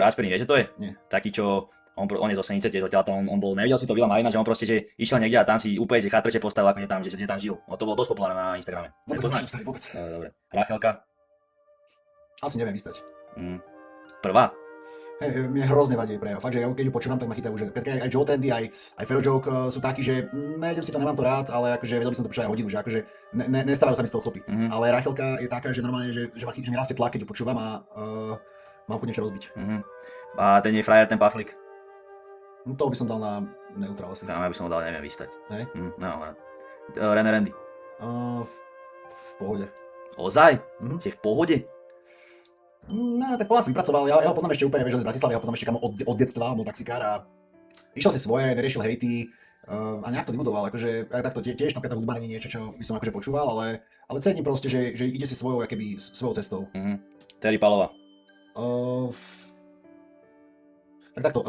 Gasperini, vieš, že to je? Nie. Taký, čo on je zo Senice, tiež odtiaľ on bol, nevidel si to Vila Marina, že on proste, že išiel niekde a tam si úplne že chatrče postavil, akože tam, že tam žil. No to bolo dosť populárne na Instagrame. Vôbec. Dobre. Rachelka? Asi neviem vystať. Prvá? Hej, mne hrozne vadí prejav. Fakt, že ja keď ju počúvam, tak ma chytajú, že aj Joe Trendy, aj Fero Joke sú takí, že nejdem si to, nemám to rád, ale akože vedel by som to počúvať aj hodinu, že akože nestávajú sa mi z toho chlopy. Ale Rachelka je taká, že normálne, že mi rastie tlak, keď ju počúvam a mám chuť niečo rozbiť. A ten jej frajer, ten Paflik? No toho by som dal na neutrál asi. Ja by som ho dal, neviem vystať. Hej? No. René Randy? V pohode. Ozaj? Si v pohode? No, tak po nás vypracoval, ja ho poznám ešte úplne, vieš, z Bratislavy, ja ho poznám ešte kamo od detstva, bol taxikár a išiel si svoje, neriešil hejty a nejak to vybudoval, akože aj takto tiež napríklad hudba nie niečo, čo by som akože počúval, ale cením proste, že ide si svojou cestou. Terry Palová? Tak takto,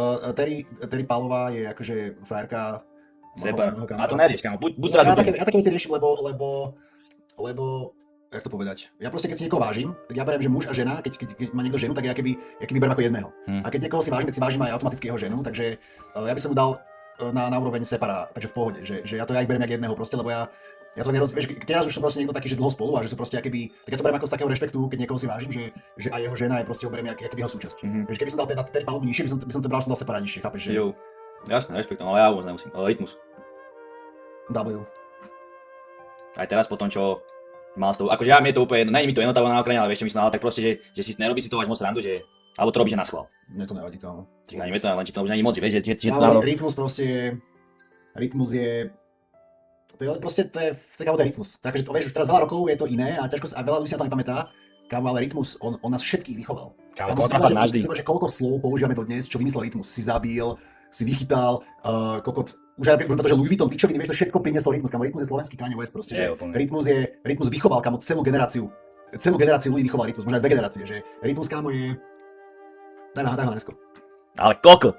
Terry Palová je akože frajerka Sepa, a to nerieš, kamo, buď rád. Ja také veci riešim, lebo jak to povedať? Ja proste keď si niekoho vážim, tak ja beriem, že muž a žena, keď má niekto ženu, tak ja keby beriem ako jedného. A keď niekoho si vážim, tak si vážim aj automaticky jeho ženu, takže ja by som mu dal na úroveň separa, takže v pohode, že ja ich beriem jak jedného proste, lebo ja to vieš, keď už sú proste niekto taký, že dlho spolu a že sú proste akoby, tak ja to beriem ako z takého rešpektu, keď niekoho si vážim, že aj jeho žena je proste ho beriem akoby jeho súčasť. Vieš, keby som dal teda Terry Palovu nižšie, by som to bral separát nižšie, chápeš, že? Jo, jasné, rešpektujem, ale ja vôbec nemusím, Rytmus. W. Aj teraz po tom, čo mal s tou, akože ja mi je to úplne jedno, nie je mi to jednotavo na okrane, ale vieš čo myslím, ale tak proste, že si nerobí si to až moc randu, že, alebo to robíš na schvál. Mne to nevadí, kámo. Ani mne to nevadí, len či to už ani moc, vieš, že to Rytmus proste je, to je proste, to je rytmus. Takže to vieš, už teraz veľa rokov je to iné a ťažko a veľa ľudí si na to nepamätá, kámo, ale rytmus, on nás všetkých vychoval. Kámo, že koľko slov používame dodnes, čo vymyslel rytmus, si zabil, si vychytal, kokot, už aj pretože Louis Vuitton pičoviny, vieš, to všetko priniesol rytmus, kámo, rytmus je slovenský Kanye West proste, že rytmus vychoval, kámo, celú generáciu ľudí vychoval rytmus, možno aj dve generácie, že rytmus, kámo, je, daj na Hanesko. Ale koko!